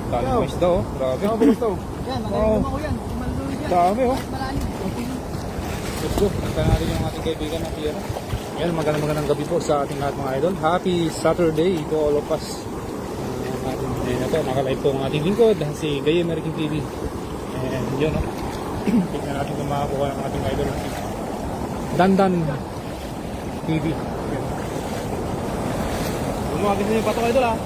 Dami mo isda oh. Grabe. Yan, magaling Wow. gumawa yan. Malulog yan. Dami oh. Malalim. Let's go. Punta natin yung ating kaibigan na Piano. Yan, magandang gabi po sa ating lahat mga idol. Happy Saturday to all of us. Nakalive po ang ating lingkod, si Gaye American TV. And yun, no? Tignan natin kung makakuha ng ating idol. Dandan TV. Gumagis na yung bato idol ah.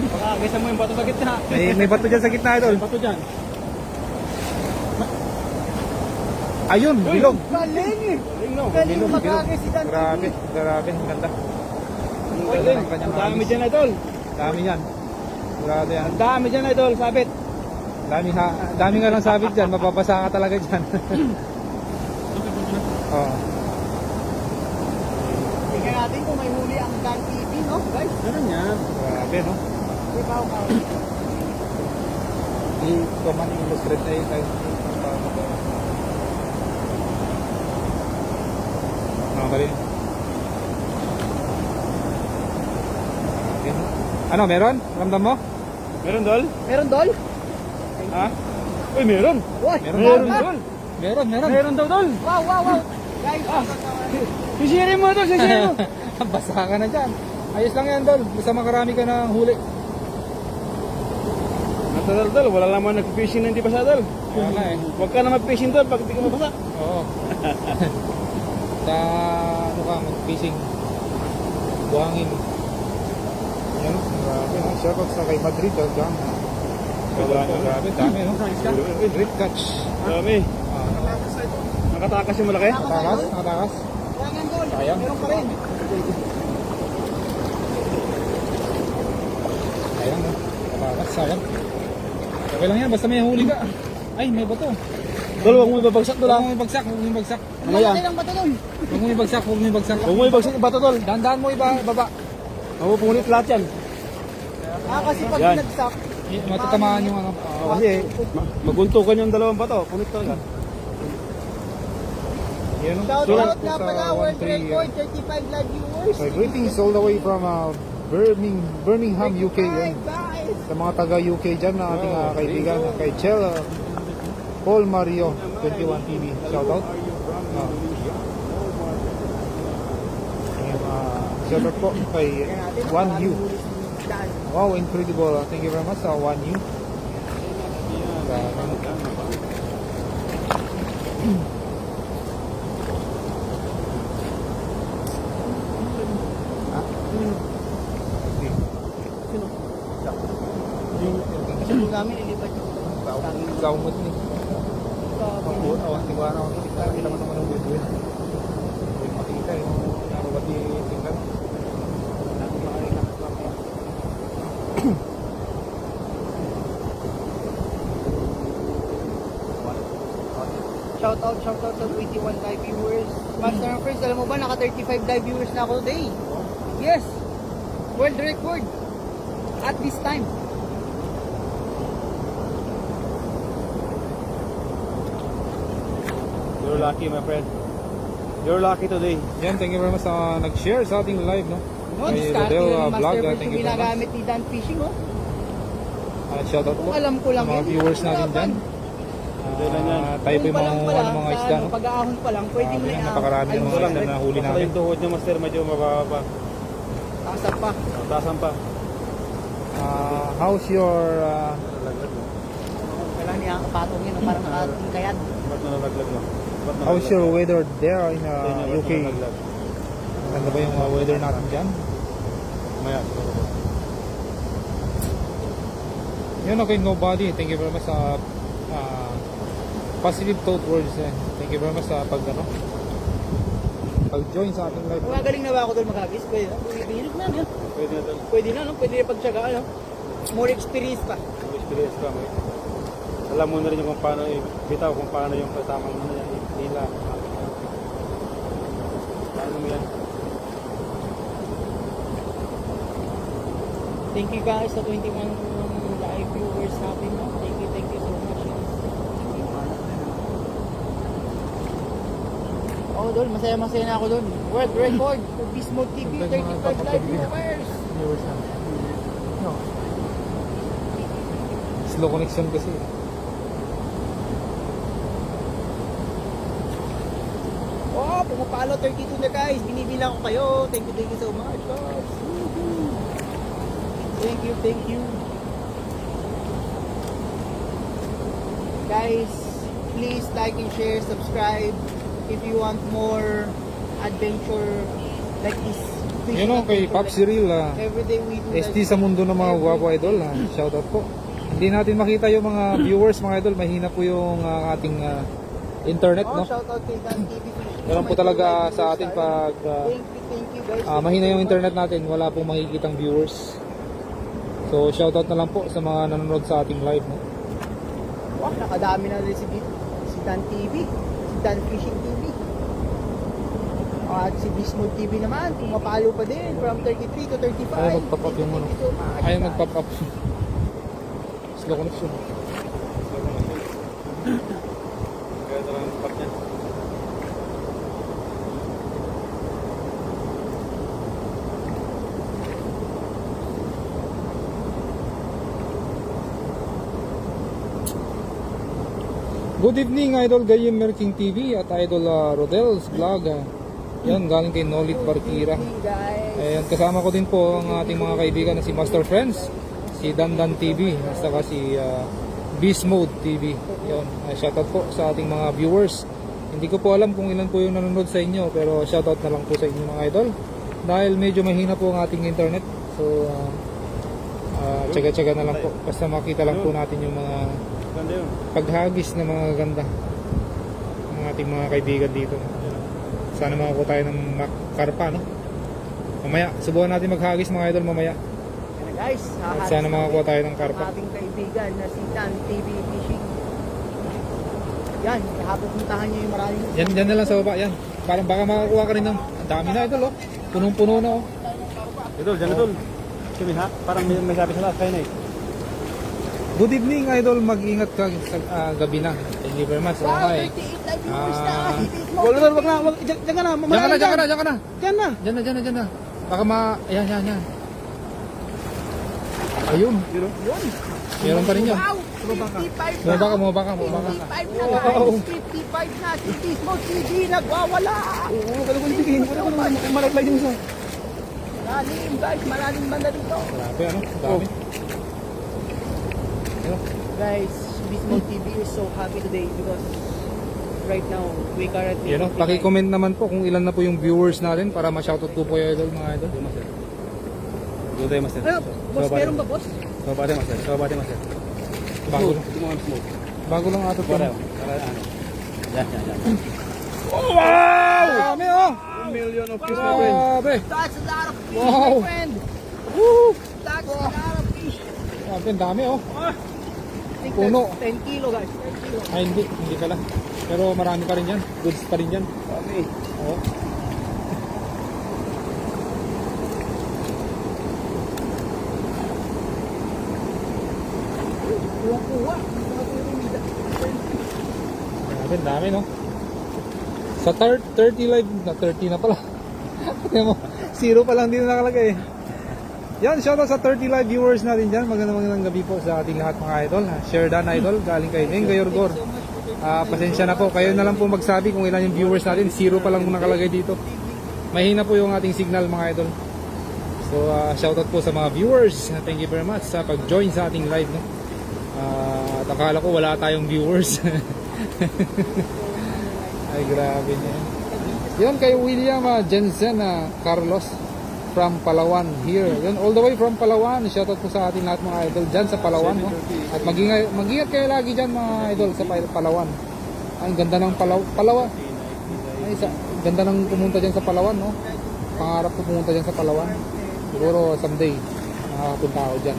Pakagisa mo yung bato sa gitna. May bato dyan sa gitna idol. Bato dyan. Ayun, bilog. Galing eh. Galing Galing magagis si Dan. Grabe, ang ganda. Ang galing. Ang dami dyan idol. Dami yan. Grabe yan. Ang dami dyan idol, sabit. Dami nga lang sabit dyan, mapapasa ka talaga dyan. Oh. Tingnan natin kung may huli ang Dan TV, no guys? Ganun yan. Grabe, no? Ibaw ka. I-command illustrate na yun tayo. Nakakali. Ano, meron? Ramdam mo? Meron dol? Meron dol? Ha? Uy, meron. Uy, Meron dol. Meron. Meron daw dol. Wow. Guys, sisirin mo dol, sisirin mo. Basa ka na dyan. Ayos lang yan, Dol. Basta makarami ka ng huli. Natadal dol, wala naman nag-fishing na hindi basa dol. Kaya nga eh. Huwag ka na mag-fishing dol pag hindi ka mabasa. Oo. Sa ano ka, mag-fishing. Buhangin. Yan, grabe. No? Shoutout sa kay Madrid. Dyan. Grabe, dami, no? Great catch. Dami. Nakatakas yung malaki? Nakatakas. Sayang. Meron pa rin. Sayang, no? Nakatakas, sayang. Okay lang yan, basta may huli ka. Ay, may bato. Dol, huwag mo ibabagsak dol. Huwag mo ibagsak. Mamaya. Huwag mo ibagsak. Huwag mo ibagsak yung bato dol. Dahan-dahan mo ibaba. Mapupunit lahat yan. Kasi pag Yan. nagsak, Matatamaan yung ano. kasi maguntukan yung dalawang bato. Punit ka nga. Yan, no? Shout So, out sa na pala, world 1-3, record, 35 live viewers. so, greetings all the way from Birmingham, UK. Yan. Guys. Sa mga taga-UK dyan na ating kaibigan, kay Chel, Paul Mario, 21 TV. Shout out. Shout out po kay 1U. Wow, incredible. Thank you very much sa 1U. Kasi po namin ilipat yung Gaumot ni. Awan-tiwa na ako. Kita mo naman ang bubuin. Hindi makita eh. Narubat yung tingnan. Shout out sa 21 live viewers. Master and friends, alam mo ba, naka 35 live viewers na ako today. Yes! World record. At this time. You're lucky, my friend. You're lucky today. Yan, thank you very much sa nag-share sa ating live, no? No, Kay discarte Rodel, ng vlog, Master Bird thank yung you very much. ginagamit ni Dan Fishing, oh. Shoutout po Kung alam ko lang sa mga yun, viewers natin hirapan. dyan. Tayo po yung mga mga isda, no? Pag-aahon pa lang, pwede mo na i-ahon. Napakarami ng mga isda na huli natin. Yung tuhod niya, master, medyo mababa pa. Tasan pa. Tasan pa. How's your Kailangan niya ang patong yun, parang nakating kayad. Ba't nalalaglag mo? how's your weather there in UK? Nalaglag. Maganda ba yung weather natin dyan? Maya. Yun, okay, nobody. Thank you very much sa positive thought words. Thank you very much sa pag-join sa ating live. Magaling na ba ako doon magagis? Pwede na. Bihilig na, no? Pwede na doon. Pwede na, no? Pwede na pagtsaga, ano? More experience pa. May experience pa. May. Alam mo na rin yung kung paano bitaw, kung paano yung katamang ano yan. Hila. Paano mo yan? Thank you guys sa 21 live viewers natin, no? Thank you so much. Oh, doon, masaya na ako doon. World record for Bismol TV, 35 live viewers. Slow connection kasi. Oh, pumapalo 32 na guys. Binibilang ko kayo. Thank you so much. Guys. Woohoo. Thank you. Guys, please like and share, subscribe if you want more adventure like this. Yun o, kay Pop Cyril, Everyday we do ST sa mundo ng mga guwapo idol, shoutout po. Hindi natin makita yung mga viewers mga idol, mahina po yung ating internet, no? Shout out kay Dan TV. Ganun po talaga sa atin pag Thank you guys. mahina yung internet natin, wala pong makikitang viewers. So shoutout na lang po sa mga nanonood sa ating live, no? Wow, nakadami na rin si Dan TV, si Dan Fishing TV. At si Bismode TV naman, pumapalo pa din from 33 to 35. Ayaw mag-pop up yung ano. Thank you so much. Ayaw mag-pop up. Slow connection. Kaya talagang part niya. Good evening, Idol Gayem Merking TV at Idol Rodel's Vlog. Yan, galing kay Nolit Barkira. Guys. Ayan, kasama ko din po ang ating mga kaibigan na si Master Friends, si Dandan TV, at saka si Beast Mode TV. Yan, shoutout po sa ating mga viewers. Hindi ko po alam kung ilan po yung nanonood sa inyo, pero shoutout na lang po sa inyo mga idol. Dahil medyo mahina po ang ating internet. So, tsaga-tsaga na lang po. Basta makita lang po natin yung mga Ganda yun. paghagis na mga ganda ng ating mga kaibigan dito. Sana makakuha tayo ng karpa, no? Mamaya, subukan natin maghagis mga idol mamaya. Yan guys, At sana makakuha tayo ng karpa. Ang ating kaibigan na si Dan TV Fishing. Yan, puntahan niyo yung maraming. Yan na lang sa baba, yan. Parang baka makakuha ka rin ng, ang dami na idol, oh. Punong-puno na, oh. Idol, dyan idol. Kami ha? Parang may sabi sa lahat kayo na eh. Good evening, idol. Mag-ingat ka sa gabi na. Thank you very much. Wow, Okay. 38 live viewers na. Wag na. Diyan ka na. Diyan ka na. Diyan na. Baka Ayan. Ayun. Yun. Meron pa rin yan. Wow, 55 na. Bumaba ka. 55 na guys. 55 na. Si Bismode TV nagwawala. Oo, kalago ibigin ko na malaglag yung isa. Malalim guys, malalim banda dito. Grabe, ano? Dami. Guys, Bismode TV is so happy today because right now we currently Yan, oh. Paki-comment naman po kung ilan na po yung viewers natin para ma-shoutout po po yung idol, mga idol. Doon tayo, master. Ano, boss, meron ba boss? Sababa tayo, master. Bago lang. Hindi mo ang smoke. Bago lang ato po. Para ano. Yan. Wow! Dami, oh! 1 million of views, my friend. Grabe! That's a lot of fish, Wow. my friend. Woo! That's a lot of fish. Grabe, ang dami, oh. I think Puno. that's 10 kilo guys, 10 kilo. Ay, hindi pala. Pero marami pa rin yan. Goods pa rin yan. Dami. Oo. Kuha-kuha. Grabe, ang dami, no? Sa 30 live, na 30 na pala. Tingnan mo, 0 pa lang din nakalagay. Yan, shoutout sa 30 live viewers natin dyan. Magandang gabi po sa ating lahat mga idol. Share Dan Idol, galing kay Neng Gayorgor. Pasensya na po, kayo na lang po magsabi kung ilan yung viewers natin. 0 pa lang nakalagay dito. Mahina po yung ating signal mga idol. So, shoutout po sa mga viewers. Thank you very much sa pag-join sa ating live. No? At akala ko wala tayong viewers. Ay, grabe niya. Yan kay William Jensen Carlos from Palawan here. Yan, all the way from Palawan. Shoutout po sa ating lahat mga idol dyan sa Palawan. No? At mag-ingat kayo lagi dyan mga idol sa Palawan. Ang ganda ng Palawan. Ay, ganda ng pumunta dyan sa Palawan. No? Pangarap ko pumunta dyan sa Palawan. Siguro someday makakapunta ako dyan.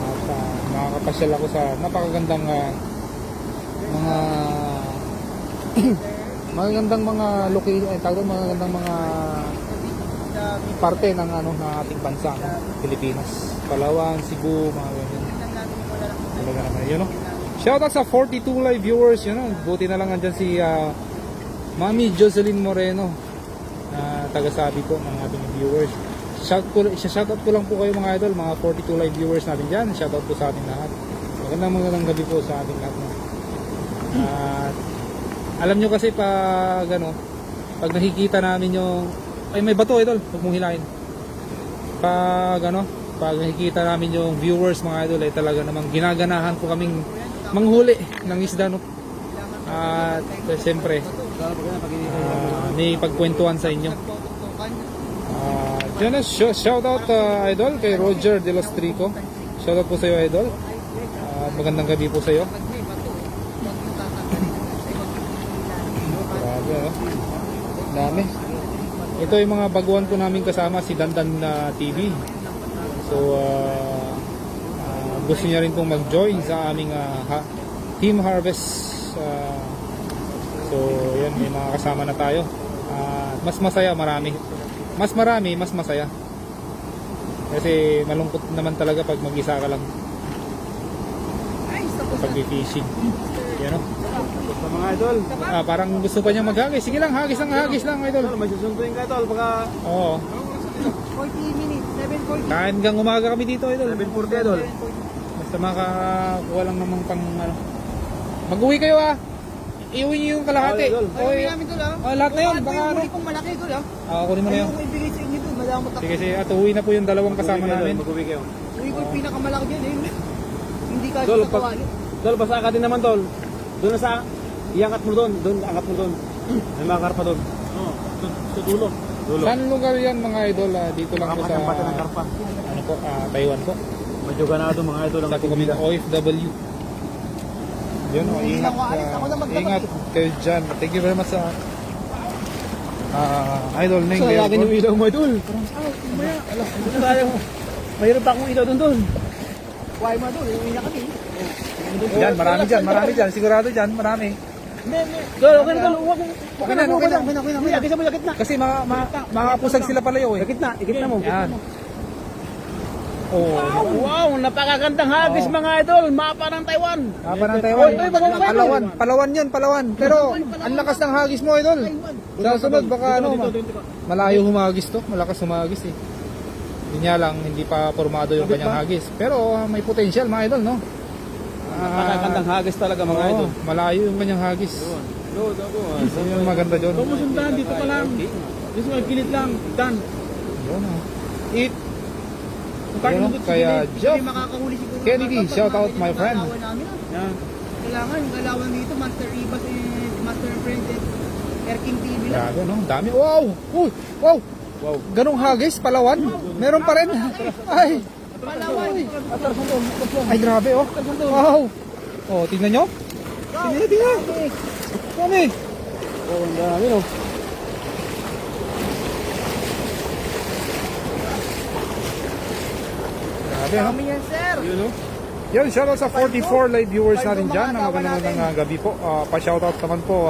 At makakapasyal ako sa napakagandang mga magagandang mga location, magagandang mga parte ng ng ating bansa, no? Pilipinas, Palawan, Cebu, mga ganyan. Talaga naman yun, no? Shoutout sa 42 live viewers, yun, no? Buti na lang andyan si Mami Jocelyn Moreno, taga-sabi po ng ating viewers. shoutout ko lang po kayo mga idol, mga 42 live viewers natin dyan. Shoutout po sa ating lahat. Magandang gabi po sa ating lahat. At alam nyo kasi pag pag nakikita namin yung may bato idol, huwag mong hilahin. Pag nakikita namin yung viewers mga idol ay talaga namang ginaganahan po kaming manghuli ng isda no. At siyempre may pagkwentuhan sa inyo. Shoutout idol kay Roger De Los Trico. Shoutout po sa iyo idol. Magandang gabi po sa iyo. Grabe dami. Ito yung mga baguhan po namin kasama si Dandan TV. So gusto niya rin pong mag-join sa aming Team Harvest. So yan, may mga kasama na tayo. Mas masaya, mas masaya. Kasi malungkot naman talaga pag mag-isa ka lang pag fishing. Yan o. Sa mga idol. Parang gusto pa niya maghagis. Sige lang, hagis lang idol. Idol, may susunduin ka idol. Baka Oo. 40 minutes, 7:40. Kain hanggang umaga kami dito idol. 7:40 idol. Basta makakuha lang naman pang Mag-uwi kayo Iuwi niyo yung kalahati. Oo, idol. Ay, namin doon lahat na yun. Baka yung huli kong malaki doon kunin mo na yun. Ayun ko ibigay sa inyo doon, madama mo Sige, at uwi na po yung dalawang kasama namin. Mag-uwi kayo. Uwi ko yung pinakamalaki dyan Hindi ka Dol, sa kawali. Dol, basta ka din naman Dol. Doon na sa iangat mo doon, angat mo doon. May mga karpa doon. Oo, sa dulo. Saan lugar yan mga idol? Dito lang po sa ng karpa. Taiwan po. Medyo ganado mga idol ang Sa kami ng OFW. Yun Hindi lang ako alis, ako na magdamag. ingat kayo dyan. Thank you very much sa Idol Neng. Sa lagi ng ilaw mo idol. Mayroon pa akong ilaw doon. Why mo doon, uwi na kami. Yan, marami dyan. Sigurado dyan, marami. Dol, okay na Dol. Okay na. Agis mo yakit na. Kasi makakapusag sila palayo Ikit na mo. Yan. Oh, Wow, napakagandang hagis mga idol. Mapa ng Taiwan. Mapa ng Taiwan. Palawan. Pero ang lakas ng hagis mo, idol. Sa sunod baka malayo humagis to. Malakas humagis eh. Hindi niya lang, hindi pa formado yung kanyang hagis. Pero may potential mga idol, no? Napakagandang hagis talaga mga idol. Malayo yung kanyang hagis. Yun yung maganda dyan. Kumusundan dito pa lang. Dito may pilit lang. Dan. Yun Eat. Kaya Jeff Makakahuli siguro. Kennedy, shout out my friend. Yan. Kailangan, galawan dito, Master Ibas and Master Friend and Air King TV lang. Grabe no, dami. Wow! Uy! Wow! Ganong hagis, Palawan? Meron pa rin. Ay! Palawan. Ay, grabe oh. Wow! Oh, tingnan nyo. Tingnan. Dami. Oh, ang dami no. Grabe no. Kami yan, sir. Yun no. Yan, shoutout sa 44 live viewers natin dyan. Magandang gabi po. Pa-shoutout naman po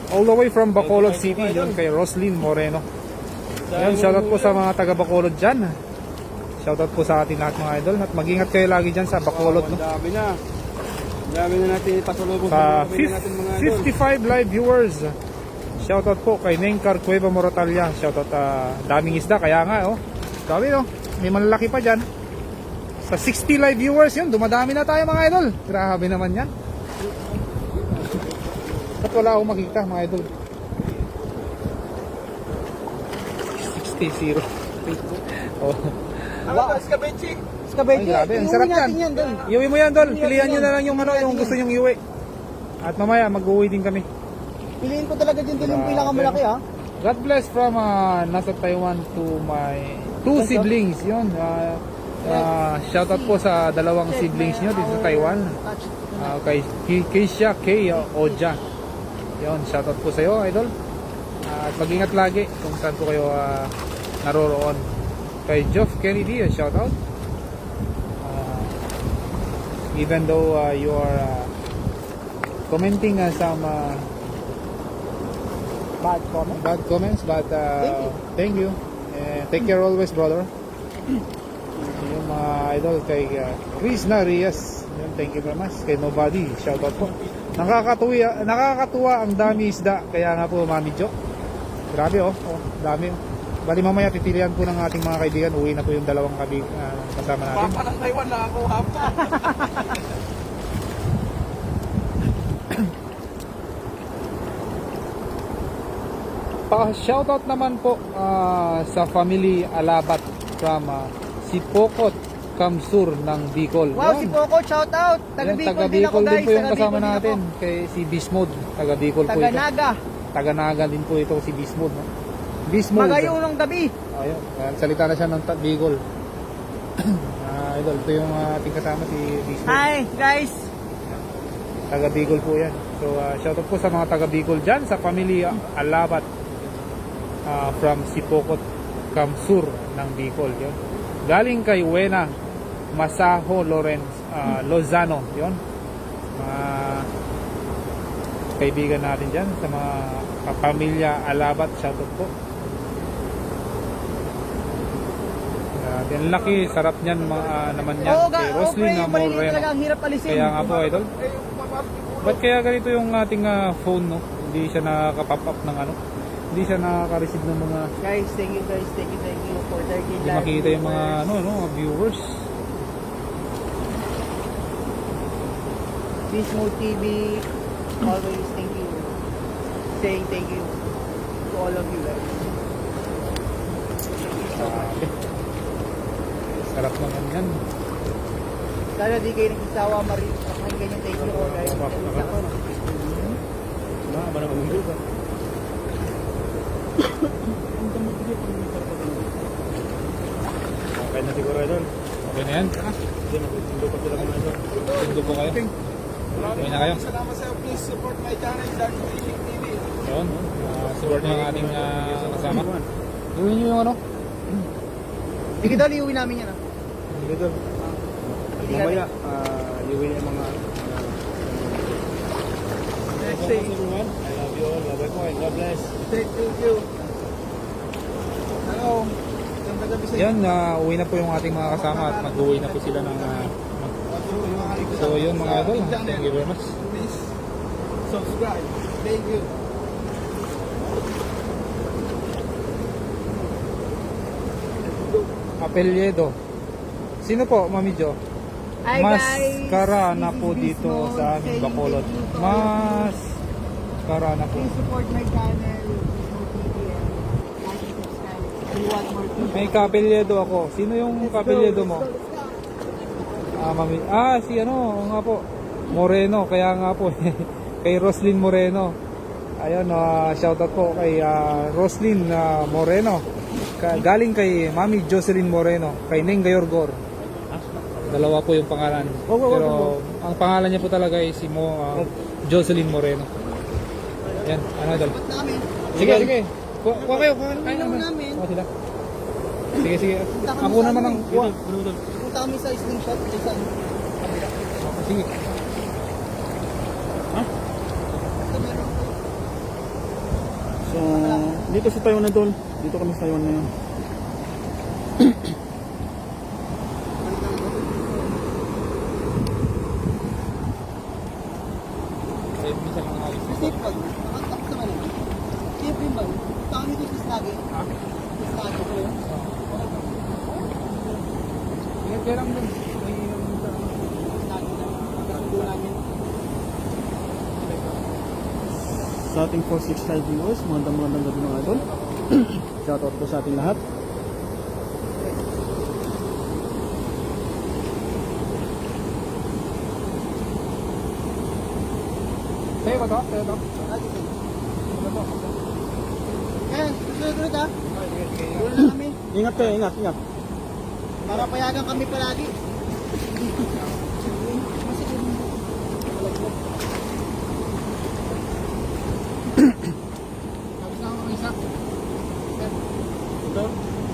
all the way from Bacolod City. Yun kay Roslyn Moreno. Yan, shoutout po sa mga taga Bacolod dyan. Shoutout po sa ating lahat mga idol. At mag-ingat kayo lagi dyan sa Bacolod. No? Dami na. Dami na natin ipasalubong Sa natin mga idol. 55 live viewers. Shoutout po kay Nengcar Cueva Moratalia. Shoutout daming isda. Kaya nga dami no. May malalaki pa dyan. Sa 60 live viewers yun, dumadami na tayo mga idol. Grabe naman yan. At wala akong makita mga idol. 60-0. Oh. Wow, Skabechi. Ay, grabe, ang sarap yan. Iuwi mo yan, Dol. Pilihan nyo na lang yung yung gusto nyong iuwi. At mamaya, mag-uwi din kami. Piliin ko talaga din yung pinakamalaki God bless from nasa Taiwan to my 2 siblings. Yun. Shoutout po sa dalawang siblings nyo dito sa Taiwan. Kay Keisha, kay Oja. Yun, shoutout po sa iyo, idol. At mag-ingat lagi kung saan po kayo naroroon. Kay Jeff Kennedy, shoutout. Even though you are commenting some bad comments, but thank you. Take care always, brother. Yung mga idol kay Chris Narias, thank you very much. Kay Nobody, shoutout po. Nakakatuwa ang dami isda, kaya nga po Mami Jo. Grabe dami. Bali mamaya pipilian po ng ating mga kaibigan. Uwi na po yung dalawang kasama natin. Papa ng Taiwan na ako, hapa. Pa-shoutout naman po sa family Alabat from Sipokot, Kamsur ng Bicol. Wow, Yan. si Poco, shout out. Taga Yan, Bicol taga din ako Bicol din guys. po yung Taga kasama Bicol din natin. ako. Kay si Bismod, taga Bicol po Taga ito. Naga. Taga Naga din po ito si Bismod. No? Bismod. Magayong ng gabi. Ayun, salita na siya ng Bicol. Idol, ito yung ating kasama si Bismod. Hi guys. Taga Bicol po yan. So shoutout po sa mga taga Bicol dyan, sa family Alabat from Sipokot, Kamsur ng Bicol. Yun. Galing kay Wena Masaho Lozano. Yun. Mga kaibigan natin dyan, sa mga kapamilya Alabat, shoutout po. Ang laki, sarap niyan naman yan. Oo, Kay Roslyn na maliliit Moreno. talaga, ang hirap alisin. Kaya nga po, idol. Ba't kaya ganito yung ating phone, no? Hindi siya nakaka-pop up ng ano? Hindi siya nakaka-receive ng mga... Guys, thank you guys. Thank you for 30 Hindi makita yung mga, mga viewers. Bismode TV, always thank you. Saying thank you to all of you guys. Sarap naman yan. Sana di kayo nagsasawa makinggan yung thank you ko guys. Ba naman yung ka? Okay na siguro, idol. Okay na yan. Hindi pa sila mga idol. Tundo po kayo. Okay na kayo. Salamat sa'yo. Please support my channel, Dark Fishing TV. Yun. Support niyo ang ating kasama. Gawin niyo yung ano? Sige daw, liuwi namin yan. Sige, idol. Mamaya, iuwi na yung mga... Let's say, everyone. I love you all. Bye-bye po. God bless. thank you. Hello. Ganda gabi sa Yan, uwi na po yung ating mga kasama at mag-uwi na po sila ng... So yun mga idol. Thank you very much. Please subscribe. Thank you. Apelyedo. Sino po, Mami Jo? Hi Mas guys. kara na This po is dito Bismode sa aming saying Bacolod. thank you to all of Mas kara na po. Please support my channel, Bismode TV, and like and subscribe. We want more people. May kapelyedo ako. Sino yung kapelyedo mo? Mami. Si ano, oo nga po. Moreno, kaya nga po. Kay Roslyn Moreno. Ayun, shoutout po kay Roslyn Moreno. Galing kay Mami Jocelyn Moreno, kay Neng Gayorgor. Dalawa po yung pangalan. Pero ang pangalan niya po talaga ay si Jocelyn Moreno. Yan, ano dal? Ba't namin? Sige, sige. Kuha kayo, kuha kayo. Ano namin? Kuha sila. Sige, sige. Ako naman ang kuha. Punta kami sa slingshot. Sa Sige. So, dito sa Taiwan na doon. Dito kami sa Taiwan ngayon. safe pag. Nakatap sa kanila. Safe rin ba? Punta kami dito sa Snaggy. Sa Snaggy ko yun. Ingat kayo lang dun. Snaggy na. Pagkakasundo namin. Sa ating 465 viewers, magandang gabi mga idol. Shoutout po sa ating lahat. Sa'yo ba to? Sa'yo to? Yan, susunod ha. Doon na kami. Ingat kayo, ingat, ingat. Para payagan kami palagi. Tapos na ako ng isa. Ito?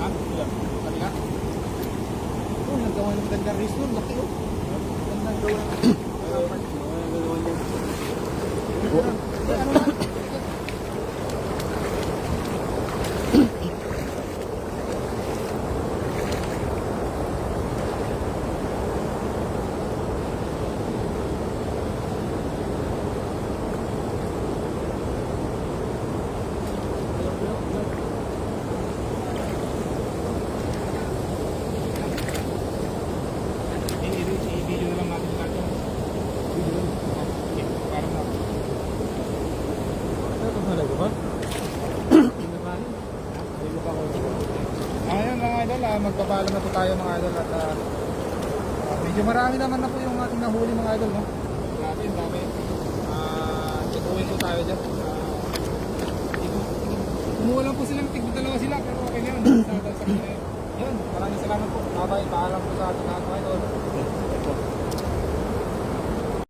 Ha? Kanina? Oh, nagawa ng gandang restore. Laki oh. Gandang gawa ng magpapaalam na po tayo mga idol at medyo marami naman na po yung ating nahuli mga idol, no? Grabe, ang dami. Tutuin po tayo dyan. Kumuha lang po silang tig-dalawa sila pero okay na yun. Sa kanila yun. Yun, maraming salamat po. Bye-bye, paalam po sa ating mga idol.